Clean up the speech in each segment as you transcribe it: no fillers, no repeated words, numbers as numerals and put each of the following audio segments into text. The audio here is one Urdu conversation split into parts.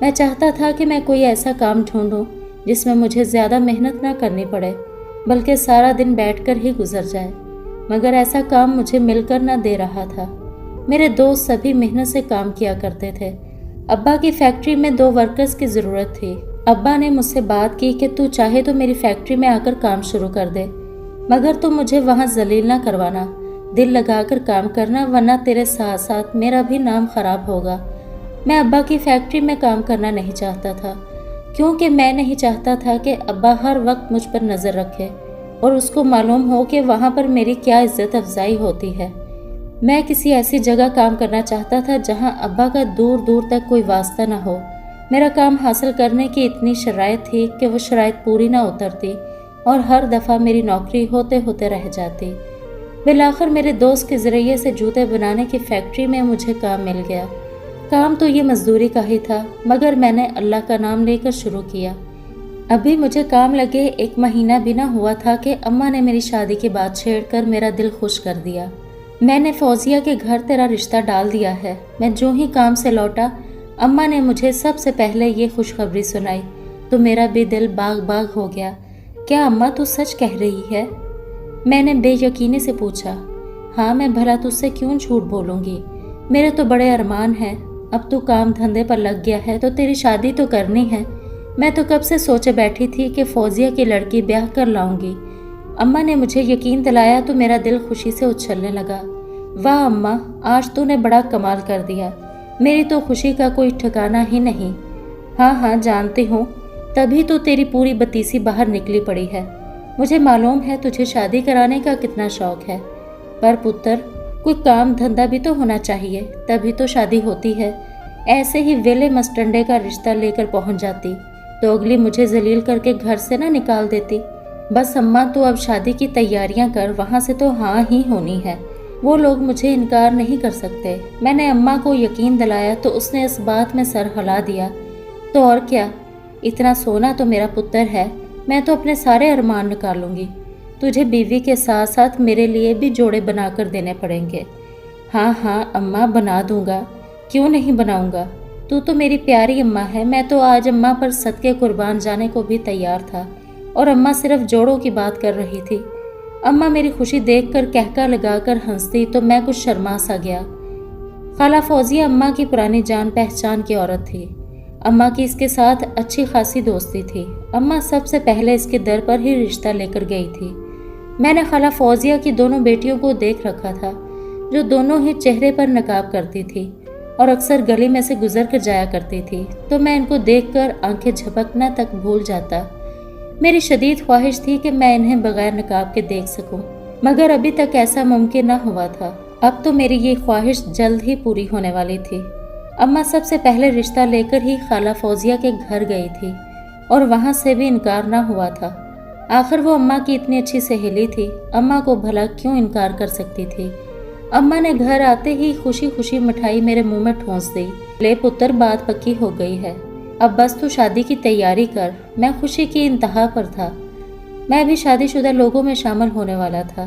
میں چاہتا تھا کہ میں کوئی ایسا کام ڈھونڈوں جس میں مجھے زیادہ محنت نہ کرنی پڑے، بلکہ سارا دن بیٹھ کر ہی گزر جائے، مگر ایسا کام مجھے مل کر نہ دے رہا تھا۔ میرے دوست سبھی محنت سے کام کیا کرتے تھے۔ ابا کی فیکٹری میں 2 ورکرز کی ضرورت تھی۔ ابا نے مجھ سے بات کی کہ تو چاہے تو میری فیکٹری میں آ کر کام شروع کر دے، مگر تو مجھے وہاں ذلیل نہ کروانا، دل لگا کر کام کرنا، ورنہ تیرے ساتھ ساتھ میرا بھی نام خراب ہوگا۔ میں ابا کی فیکٹری میں کام کرنا نہیں چاہتا تھا، کیونکہ میں نہیں چاہتا تھا کہ ابا ہر وقت مجھ پر نظر رکھے اور اس کو معلوم ہو کہ وہاں پر میری کیا عزت افزائی ہوتی ہے۔ میں کسی ایسی جگہ کام کرنا چاہتا تھا جہاں ابا کا دور دور تک کوئی واسطہ نہ ہو۔ میرا کام حاصل کرنے کی اتنی شرائط تھی کہ وہ شرائط پوری نہ اترتی اور ہر دفعہ میری نوکری ہوتے ہوتے رہ جاتی۔ بالآخر میرے دوست کے ذریعے سے جوتے بنانے کی فیکٹری میں مجھے کام مل گیا۔ کام تو یہ مزدوری کا ہی تھا، مگر میں نے اللہ کا نام لے کر شروع کیا۔ ابھی مجھے کام لگے 1 مہینہ بھی نہ ہوا تھا کہ اماں نے میری شادی کی بات چھیڑ کر میرا دل خوش کر دیا۔ میں نے فوزیہ کے گھر تیرا رشتہ ڈال دیا ہے۔ میں جو ہی کام سے لوٹا، اماں نے مجھے سب سے پہلے یہ خوشخبری سنائی تو میرا بھی دل باغ باغ ہو گیا۔ کیا اماں تو سچ کہہ رہی ہے؟ میں نے بے یقینی سے پوچھا۔ ہاں، میں بھلا تجھ سے کیوں جھوٹ بولوں گی؟ میرے تو بڑے ارمان ہیں۔ اب تو کام دھندے پر لگ گیا ہے تو تیری شادی تو کرنی ہے۔ میں تو کب سے سوچے بیٹھی تھی کہ فوزیہ کی لڑکی بیاہ کر لاؤں گی۔ اماں نے مجھے یقین دلایا تو میرا دل خوشی سے اچھلنے لگا۔ واہ اماں، آج تو نے بڑا کمال کر دیا۔ میری تو خوشی کا کوئی ٹھکانہ ہی نہیں۔ ہاں جانتی ہوں، تبھی تو تیری پوری بتیسی باہر نکلی پڑی ہے۔ مجھے معلوم ہے تجھے شادی کرانے کا کتنا شوق ہے، پر پتر کوئی کام دھندا بھی تو ہونا چاہیے، تبھی تو شادی ہوتی ہے۔ ایسے ہی ویلے مسٹنڈے کا رشتہ لے کر پہنچ جاتی تو اگلی مجھے ذلیل کر کے گھر سے نہ نکال دیتی۔ بس اماں تو اب شادی کی تیاریاں کر، وہاں سے تو ہاں ہی ہونی ہے۔ وہ لوگ مجھے انکار نہیں کر سکتے۔ میں نے اماں کو یقین دلایا تو اس نے اس بات میں سر ہلا دیا۔ تو اور کیا، اتنا سونا تو میرا پتر ہے، میں تو اپنے سارے ارمان نکالوں گی۔ تجھے بیوی کے ساتھ ساتھ میرے لیے بھی جوڑے بنا کر دینے پڑیں گے۔ ہاں اماں، بنا دوں گا، کیوں نہیں بناؤں گا۔ تو میری پیاری اماں ہے۔ میں تو آج اماں پر صدقے قربان جانے کو بھی تیار تھا، اور اماں صرف جوڑوں کی بات کر رہی تھی۔ اماں میری خوشی دیکھ کر کہکا لگا کر ہنستی تو میں کچھ شرما سا گیا۔ خالہ فوزیہ اماں کی پرانی جان پہچان کی عورت تھی۔ اماں کی اس کے ساتھ اچھی خاصی دوستی تھی۔ اماں سب سے پہلے اس کے در پر ہی رشتہ لے کر گئی تھی۔ میں نے خالہ فوزیہ کی دونوں بیٹیوں کو دیکھ رکھا تھا، جو دونوں ہی چہرے پر نقاب کرتی تھی اور اکثر گلی میں سے گزر کر جایا کرتی تھی، تو میں ان کو دیکھ کر آنکھیں جھپکنا تک بھول جاتا۔ میری شدید خواہش تھی کہ میں انہیں بغیر نقاب کے دیکھ سکوں، مگر ابھی تک ایسا ممکن نہ ہوا تھا۔ اب تو میری یہ خواہش جلد ہی پوری ہونے والی تھی۔ اماں سب سے پہلے رشتہ لے کر ہی خالہ فوزیہ کے گھر گئی تھی، اور وہاں سے بھی انکار نہ ہوا تھا۔ آخر وہ اماں کی اتنی اچھی سہیلی تھی، اماں کو بھلا کیوں انکار کر سکتی تھی۔ اماں نے گھر آتے ہی خوشی خوشی مٹھائی میرے منہ میں ٹھونس دی۔ لے پتر، بات پکی ہو گئی ہے، اب بس تو شادی کی تیاری کر۔ میں خوشی کی انتہا پر تھا۔ میں بھی شادی شدہ لوگوں میں شامل ہونے والا تھا۔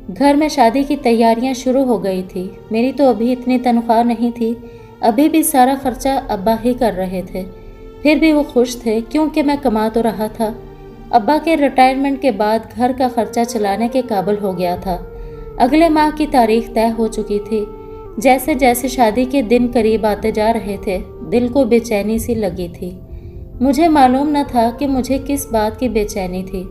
گھر میں شادی کی تیاریاں شروع ہو گئی تھی۔ میری تو ابھی اتنی تنخواہ نہیں تھی، ابھی بھی سارا خرچہ ابا ہی کر رہے تھے۔ پھر بھی وہ خوش تھے کیونکہ میں کما تو رہا تھا۔ ابا کے ریٹائرمنٹ کے بعد گھر کا خرچہ چلانے کے قابل ہو گیا تھا۔ اگلے ماہ کی تاریخ طے ہو چکی تھی۔ جیسے جیسے شادی کے دن قریب آتے جا رہے تھے، دل کو بے چینی سی لگی تھی۔ مجھے معلوم نہ تھا کہ مجھے کس بات کی بے چینی تھی۔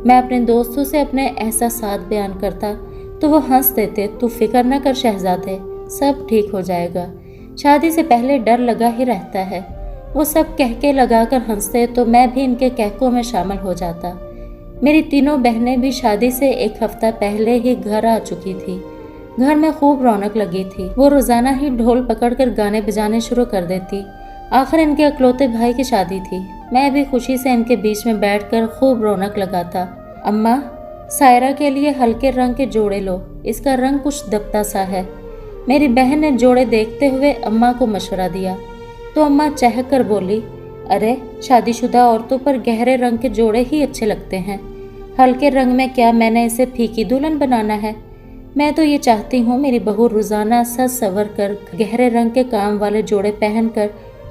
میں اپنے دوستوں سے اپنے احساسات بیان کرتا تو وہ ہنس دیتے، تو فکر نہ کر شہزادے، سب ٹھیک ہو جائے گا۔ شادی سے پہلے ڈر لگا ہی رہتا ہے۔ وہ سب کہکے لگا کر ہنستے تو میں بھی ان کے کہکوں میں شامل ہو جاتا۔ میری تینوں بہنیں بھی شادی سے 1 ہفتہ پہلے ہی گھر آ چکی تھی۔ گھر میں خوب رونق لگی تھی۔ وہ روزانہ ہی ڈھول پکڑ کر گانے بجانے شروع کر دیتی۔ آخر ان کے اکلوتے بھائی کی شادی تھی۔ میں بھی خوشی سے ان کے بیچ میں بیٹھ کر خوب رونق لگاتا۔ اماں، سائرہ کے لیے ہلکے رنگ کے جوڑے لو، اس کا رنگ کچھ دبتا سا ہے۔ میری بہن نے جوڑے دیکھتے ہوئے اماں کو مشورہ دیا تو اماں چہک کر بولی، ارے شادی شدہ عورتوں پر گہرے رنگ کے جوڑے ہی اچھے لگتے ہیں، ہلکے رنگ میں کیا میں نے اسے پھیکی دلہن بنانا ہے؟ میں تو یہ چاہتی ہوں میری بہو روزانہ سج سنور کر گہرے رنگ کے کام والے جوڑے پہن کر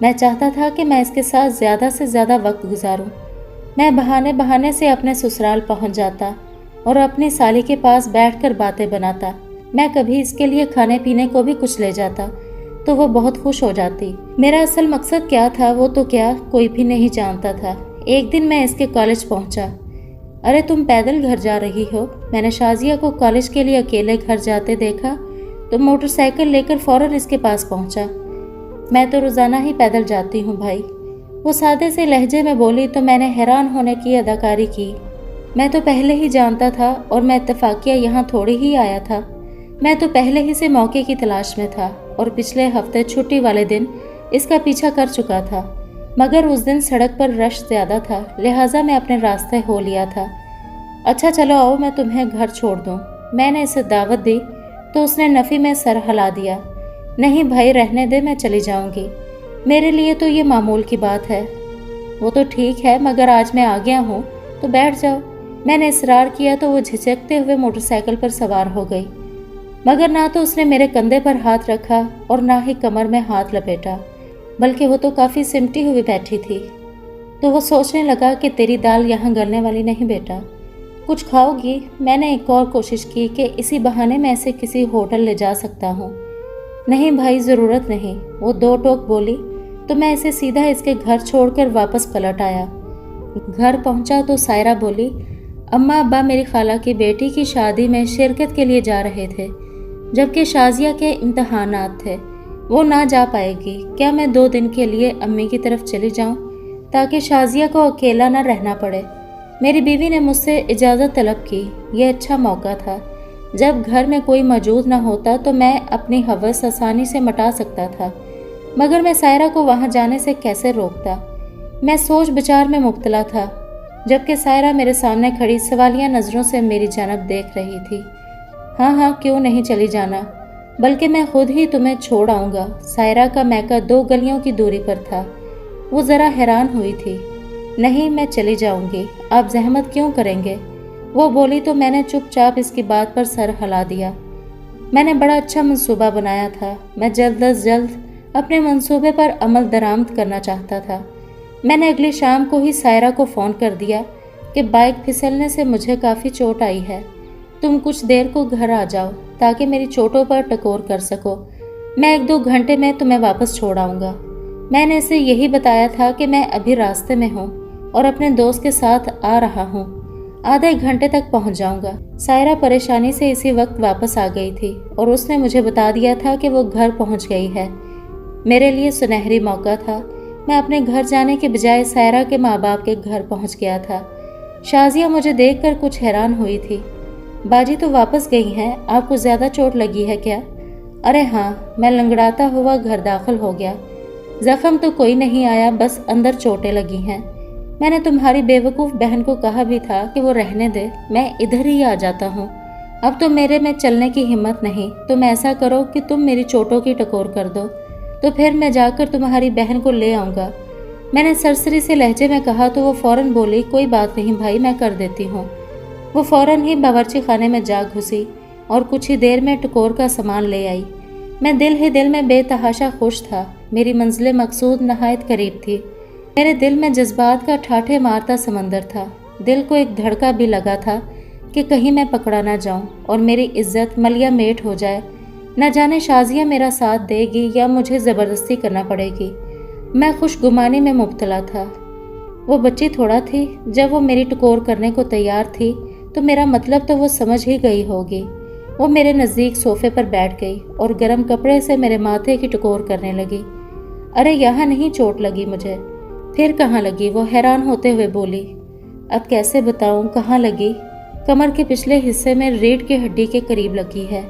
میں چاہتا تھا کہ میں اس کے ساتھ زیادہ سے زیادہ وقت گزاروں۔ میں بہانے بہانے سے اپنے سسرال پہنچ جاتا اور اپنی سالی کے پاس بیٹھ کر باتیں بناتا۔ میں کبھی اس کے لیے کھانے پینے کو بھی کچھ لے جاتا تو وہ بہت خوش ہو جاتی۔ میرا اصل مقصد کیا تھا وہ تو کیا کوئی بھی نہیں جانتا تھا۔ ایک دن میں اس کے کالج پہنچا۔ ارے تم پیدل گھر جا رہی ہو؟ میں نے شازیہ کو کالج کے لیے اکیلے گھر جاتے دیکھا تو موٹر سائیکل لے کر فوراً اس کے پاس پہنچا۔ میں تو روزانہ ہی پیدل جاتی ہوں بھائی، وہ سادے سے لہجے میں بولی تو میں نے حیران ہونے کی اداکاری کی۔ میں تو پہلے ہی جانتا تھا اور میں اتفاقیہ یہاں تھوڑی ہی آیا تھا، میں تو پہلے ہی سے موقع کی تلاش میں تھا اور پچھلے ہفتے چھٹی والے دن اس کا پیچھا کر چکا تھا، مگر اس دن سڑک پر رش زیادہ تھا لہٰذا میں اپنے راستے ہو لیا تھا۔ اچھا چلو آؤ میں تمہیں گھر چھوڑ دوں۔ میں نے اسے دعوت دی تو اس نے نفی میں سر ہلا دیا۔ نہیں بھائی رہنے دے، میں چلی جاؤں گی، میرے لیے تو یہ معمول کی بات ہے۔ وہ تو ٹھیک ہے مگر آج میں آ گیا ہوں تو بیٹھ جاؤ۔ میں نے اصرار کیا تو وہ جھجکتے ہوئے موٹر سائیکل پر سوار ہو گئی، مگر نہ تو اس نے میرے کندھے پر ہاتھ رکھا اور نہ ہی کمر میں ہاتھ لپیٹا، بلکہ وہ تو کافی سمٹی ہوئی بیٹھی تھی۔ تو وہ سوچنے لگا کہ تیری دال یہاں گلنے والی نہیں بیٹا، کچھ کھاؤ گی؟ میں نے ایک اور کوشش کی کہ اسی بہانے میں اسے کسی ہوٹل لے جا سکتا ہوں۔ نہیں بھائی ضرورت نہیں، وہ دو ٹوک بولی تو میں اسے سیدھا اس کے گھر چھوڑ کر واپس پلٹ آیا۔ گھر پہنچا تو سائرہ بولی اماں ابا میری خالہ کی بیٹی کی شادی میں شرکت کے لیے جا رہے تھے، جبکہ شازیہ کے امتحانات تھے، وہ نہ جا پائے گی، کیا میں 2 دن کے لیے امی کی طرف چلی جاؤں تاکہ شازیہ کو اکیلا نہ رہنا پڑے؟ میری بیوی نے مجھ سے اجازت طلب کی۔ یہ اچھا موقع تھا، جب گھر میں کوئی موجود نہ ہوتا تو میں اپنی ہوس آسانی سے مٹا سکتا تھا، مگر میں سائرہ کو وہاں جانے سے کیسے روکتا؟ میں سوچ بچار میں مبتلا تھا، جبکہ سائرہ میرے سامنے کھڑی سوالیہ نظروں سے میری جانب دیکھ رہی تھی۔ ہاں ہاں کیوں نہیں چلی جانا، بلکہ میں خود ہی تمہیں چھوڑ آؤں گا۔ سائرہ کا میکہ 2 گلیوں کی دوری پر تھا۔ وہ ذرا حیران ہوئی تھی۔ نہیں میں چلی جاؤں گی، آپ زحمت کیوں کریں گے؟ وہ بولی تو میں نے چپ چاپ اس کی بات پر سر ہلا دیا۔ میں نے بڑا اچھا منصوبہ بنایا تھا، میں جلد از جلد اپنے منصوبے پر عمل درآمد کرنا چاہتا تھا۔ میں نے اگلی شام کو ہی سائرہ کو فون کر دیا کہ بائک پھسلنے سے مجھے کافی چوٹ آئی ہے، تم کچھ دیر کو گھر آ جاؤ تاکہ میری چوٹوں پر ٹکور کر سکو، میں 1-2 گھنٹے میں تمہیں واپس چھوڑ آؤں گا۔ میں نے اسے یہی بتایا تھا کہ میں ابھی راستے میں ہوں اور اپنے دوست کے ساتھ آ رہا ہوں، آدھے گھنٹے تک پہنچ جاؤں گا۔ سائرہ پریشانی سے اسی وقت واپس آ گئی تھی اور اس نے مجھے بتا دیا تھا کہ وہ گھر پہنچ گئی ہے۔ میرے لیے سنہری موقع تھا، میں اپنے گھر جانے کے بجائے سائرہ کے ماں باپ کے گھر پہنچ گیا تھا۔ شازیہ مجھے دیکھ کر کچھ حیران ہوئی تھی۔ باجی تو واپس گئی ہیں، آپ کو زیادہ چوٹ لگی ہے کیا؟ ارے ہاں، میں لنگڑاتا ہوا گھر داخل ہو گیا، زخم تو کوئی نہیں آیا، بس اندر چوٹیں لگی ہیں۔ میں نے تمہاری بیوقوف بہن کو کہا بھی تھا کہ وہ رہنے دے، میں ادھر ہی آ جاتا ہوں، اب تو میرے میں چلنے کی ہمت نہیں، تم ایسا کرو کہ تم میری چوٹوں کی ٹکور کر دو، تو پھر میں جا کر تمہاری بہن کو لے آؤں گا۔ میں نے سرسری سے لہجے میں کہا تو وہ فوراً بولی کوئی بات نہیں بھائی، میں کر دیتی ہوں۔ وہ فوراً ہی باورچی خانے میں جا گھسی اور کچھ ہی دیر میں ٹکور کا سامان لے آئی۔ میں دل ہی دل میں بے تحاشا خوش تھا، میری منزل مقصود نہایت قریب تھی۔ میرے دل میں جذبات کا ٹھاٹھے مارتا سمندر تھا، دل کو ایک دھڑکا بھی لگا تھا کہ کہیں میں پکڑا نہ جاؤں اور میری عزت ملیا میٹ ہو جائے، نہ جانے شازیہ میرا ساتھ دے گی یا مجھے زبردستی کرنا پڑے گی۔ میں خوش گمانی میں مبتلا تھا۔ وہ بچی تھوڑا تھی، جب وہ میری ٹکور کرنے کو تیار تھی تو میرا مطلب تو وہ سمجھ ہی گئی ہوگی۔ وہ میرے نزدیک صوفے پر بیٹھ گئی اور گرم کپڑے سے میرے ماتھے کی ٹکور کرنے لگی۔ ارے یہاں نہیں چوٹ لگی مجھے۔ پھر کہاں لگی؟ وہ حیران ہوتے ہوئے بولی۔ اب کیسے بتاؤں کہاں لگی؟ کمر کے پچھلے حصے میں ریڑھ کی ہڈی کے قریب لگی ہے۔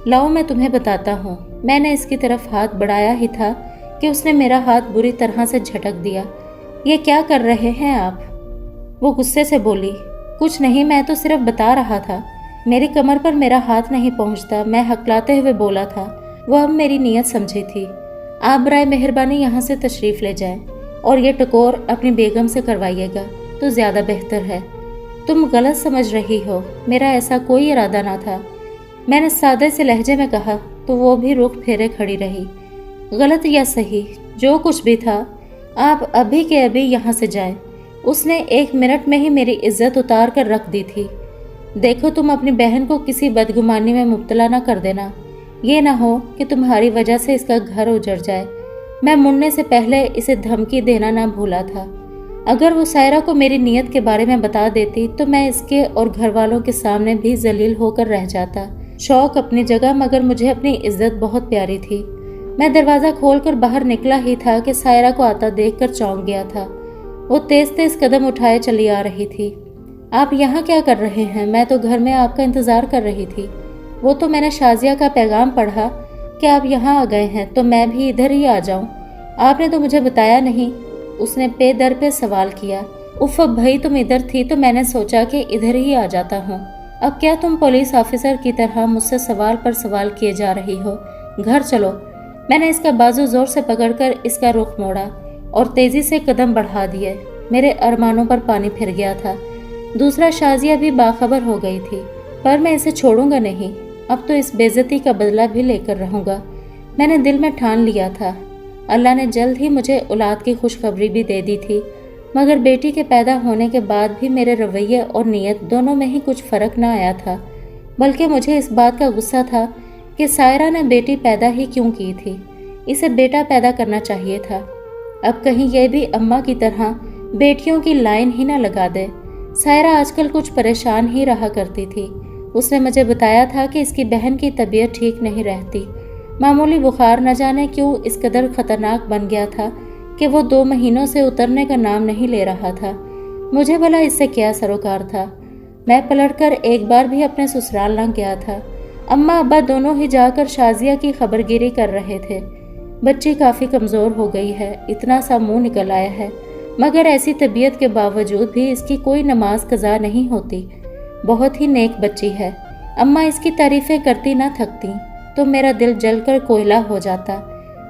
لاؤ میں تمہیں بتاتا ہوں۔ میں نے اس کی طرف ہاتھ بڑھایا ہی تھا کہ اس نے میرا ہاتھ بری طرح سے جھٹک دیا۔ یہ کیا کر رہے ہیں آپ؟ وہ غصے سے بولی۔ کچھ نہیں، میں تو صرف بتا رہا تھا، میری کمر پر میرا ہاتھ نہیں پہنچتا، میں ہکلاتے ہوئے بولا تھا۔ وہ اب میری نیت سمجھی تھی۔ آپ برائے مہربانی یہاں سے تشریف لے جائیں اور یہ ٹکور اپنی بیگم سے کروائیے گا تو زیادہ بہتر ہے۔ تم غلط سمجھ رہی ہو، میرا ایسا کوئی ارادہ نہ تھا، میں نے سادے سے لہجے میں کہا تو وہ بھی رخ پھیرے کھڑی رہی۔ غلط یا صحیح، جو کچھ بھی تھا آپ ابھی کے ابھی یہاں سے جائیں۔ اس نے 1 منٹ میں ہی میری عزت اتار کر رکھ دی تھی۔ دیکھو تم اپنی بہن کو کسی بدگمانی میں مبتلا نہ کر دینا، یہ نہ ہو کہ تمہاری وجہ سے اس کا گھر اجڑ جائے۔ میں مڑنے سے پہلے اسے دھمکی دینا نہ بھولا تھا۔ اگر وہ سائرہ کو میری نیت کے بارے میں بتا دیتی تو میں اس کے اور گھر والوں کے سامنے بھی ذلیل ہو کر رہ جاتا۔ شوق اپنی جگہ، مگر مجھے اپنی عزت بہت پیاری تھی۔ میں دروازہ کھول کر باہر نکلا ہی تھا کہ سائرہ کو آتا دیکھ کر چونک گیا تھا۔ وہ تیز تیز قدم اٹھائے چلی آ رہی تھی۔ آپ یہاں کیا کر رہے ہیں؟ میں تو گھر میں آپ کا انتظار کر رہی تھی۔ وہ تو میں نے شازیہ کا پیغام پڑھا کہ آپ یہاں آ گئے ہیں تو میں بھی ادھر ہی آ جاؤں۔ آپ نے تو مجھے بتایا نہیں، اس نے پے در پہ سوال کیا۔ اف بھائی، تم ادھر تھی تو میں نے سوچا کہ ادھر ہی آ جاتا ہوں۔ اب کیا تم پولیس آفیسر کی طرح مجھ سے سوال پر سوال کیے جا رہی ہو؟ گھر چلو۔ میں نے اس کا بازو زور سے پکڑ کر اس کا رخ موڑا اور تیزی سے قدم بڑھا دیے۔ میرے ارمانوں پر پانی پھر گیا تھا۔ دوسرا شازیہ بھی باخبر ہو گئی تھی، پر میں اسے چھوڑوں گا نہیں۔ اب تو اس بے عزتی کا بدلہ بھی لے کر رہوں گا۔ میں نے دل میں ٹھان لیا تھا۔ اللہ نے جلد ہی مجھے اولاد کی خوشخبری بھی دے دی تھی، مگر بیٹی کے پیدا ہونے کے بعد بھی میرے رویے اور نیت دونوں میں ہی کچھ فرق نہ آیا تھا، بلکہ مجھے اس بات کا غصہ تھا کہ سائرہ نے بیٹی پیدا ہی کیوں کی تھی۔ اسے بیٹا پیدا کرنا چاہیے تھا۔ اب کہیں یہ بھی اماں کی طرح بیٹیوں کی لائن ہی نہ لگا دے۔ سائرہ آج کل کچھ پریشان ہی رہا کرتی تھی۔ اس نے مجھے بتایا تھا کہ اس کی بہن کی طبیعت ٹھیک نہیں رہتی۔ معمولی بخار نہ جانے کیوں اس قدر خطرناک بن گیا تھا کہ وہ 2 مہینوں سے اترنے کا نام نہیں لے رہا تھا۔ مجھے بھلا اس سے کیا سروکار تھا؟ میں پلٹ کر ایک بار بھی اپنے سسرال نہ گیا تھا۔ اماں ابا دونوں ہی جا کر شازیہ کی خبر گیری کر رہے تھے۔ بچی کافی کمزور ہو گئی ہے، اتنا سا منہ نکل آیا ہے، مگر ایسی طبیعت کے باوجود بھی اس کی کوئی نماز قضا نہیں ہوتی۔ بہت ہی نیک بچی ہے، اماں اس کی تعریفیں کرتی نہ تھکتی تو میرا دل جل کر کوئلہ ہو جاتا۔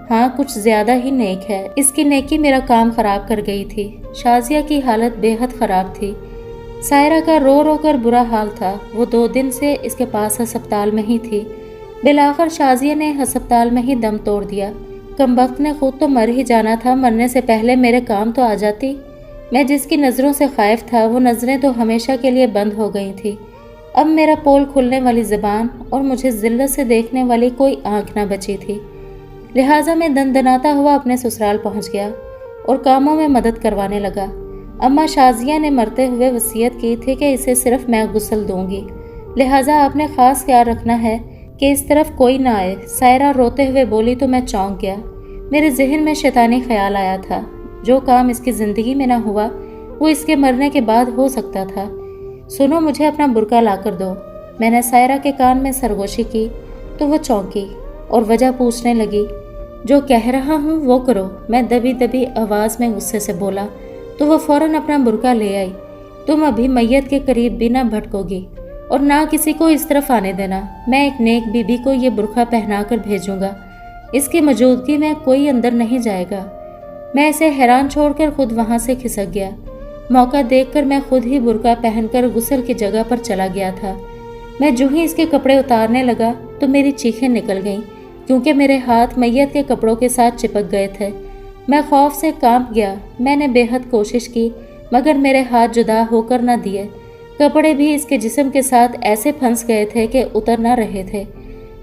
ہاں، کچھ زیادہ ہی نیک ہے۔ اس کی نیکی میرا کام خراب کر گئی تھی۔ شازیہ کی حالت بے حد خراب تھی۔ سائرہ کا رو رو کر برا حال تھا۔ وہ 2 دن سے اس کے پاس ہسپتال میں ہی تھی۔ بالآخر شازیہ نے ہسپتال میں ہی دم توڑ دیا۔ کمبخت نے خود تو مر ہی جانا تھا، مرنے سے پہلے میرے کام تو آ جاتی۔ میں جس کی نظروں سے خائف تھا وہ نظریں تو ہمیشہ کے لیے بند ہو گئی تھی۔ اب میرا پول کھلنے والی زبان اور مجھے ذلت سے دیکھنے والی کوئی آنکھ نہ بچی تھی۔ لہٰذا میں دندناتا ہوا اپنے سسرال پہنچ گیا اور کاموں میں مدد کروانے لگا۔ اماں شازیہ نے مرتے ہوئے وصیت کی تھی کہ اسے صرف میں غسل دوں گی، لہٰذا آپ نے خاص خیال رکھنا ہے کہ اس طرف کوئی نہ آئے۔ سائرہ روتے ہوئے بولی تو میں چونک گیا۔ میرے ذہن میں شیطانی خیال آیا تھا، جو کام اس کی زندگی میں نہ ہوا وہ اس کے مرنے کے بعد ہو سکتا تھا۔ سنو، مجھے اپنا برقع لا کر دو۔ میں نے سائرہ کے کان میں سرگوشی کی تو وہ چونکی اور وجہ پوچھنے لگی۔ جو کہہ رہا ہوں وہ کرو، میں دبی دبی آواز میں غصے سے بولا تو وہ فوراً اپنا برقع لے آئی۔ تم ابھی میت کے قریب بھی نہ بھٹکو گی اور نہ کسی کو اس طرف آنے دینا۔ میں ایک نیک بی بی کو یہ برقع پہنا کر بھیجوں گا، اس کی موجودگی میں کوئی اندر نہیں جائے گا۔ میں اسے حیران چھوڑ کر خود وہاں سے کھسک گیا۔ موقع دیکھ کر میں خود ہی برقع پہن کر غسل کی جگہ پر چلا گیا تھا۔ میں جو ہی اس کے کپڑے اتارنے لگا تو میری چیخیں نکل گئیں، کیونکہ میرے ہاتھ میت کے کپڑوں کے ساتھ چپک گئے تھے۔ میں خوف سے کانپ گیا۔ میں نے بے حد کوشش کی، مگر میرے ہاتھ جدا ہو کر نہ دیے۔ کپڑے بھی اس کے جسم کے ساتھ ایسے پھنس گئے تھے کہ اتر نہ رہے تھے۔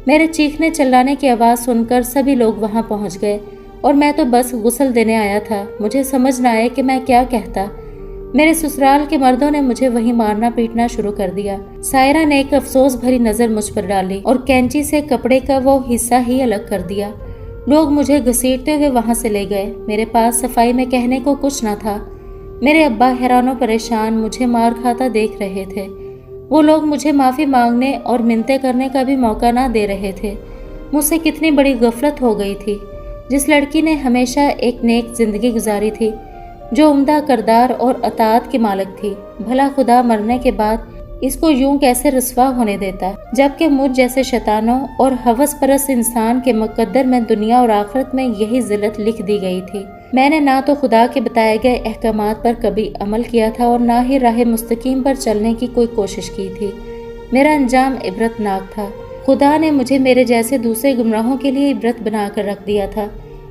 میرے چیخنے چلانے کی آواز سن کر سبھی لوگ وہاں پہنچ گئے اور میں تو بس غسل دینے آیا تھا۔ مجھے سمجھ نہ آئے کہ میں کیا کہتا۔ میرے سسرال کے مردوں نے مجھے وہیں مارنا پیٹنا شروع کر دیا۔ سائرہ نے ایک افسوس بھری نظر مجھ پر ڈالی اور کینچی سے کپڑے کا وہ حصہ ہی الگ کر دیا۔ لوگ مجھے گھسیٹتے ہوئے وہاں سے لے گئے۔ میرے پاس صفائی میں کہنے کو کچھ نہ تھا۔ میرے ابا حیران و پریشان مجھے مار کھاتا دیکھ رہے تھے۔ وہ لوگ مجھے معافی مانگنے اور منتیں کرنے کا بھی موقع نہ دے رہے تھے۔ مجھ سے کتنی بڑی غفلت ہو گئی تھی۔ جس لڑکی نے ہمیشہ ایک نیک زندگی گزاری تھی، جو عمدہ کردار اور اطاعت کی مالک تھی، بھلا خدا مرنے کے بعد اس کو یوں کیسے رسوا ہونے دیتا، جبکہ مجھ جیسے شیطانوں اور ہوس پرست انسان کے مقدر میں دنیا اور آخرت میں یہی ذلت لکھ دی گئی تھی۔ میں نے نہ تو خدا کے بتائے گئے احکامات پر کبھی عمل کیا تھا اور نہ ہی راہ مستقیم پر چلنے کی کوئی کوشش کی تھی۔ میرا انجام عبرتناک تھا۔ خدا نے مجھے میرے جیسے دوسرے گمراہوں کے لیے عبرت بنا کر رکھ دیا تھا۔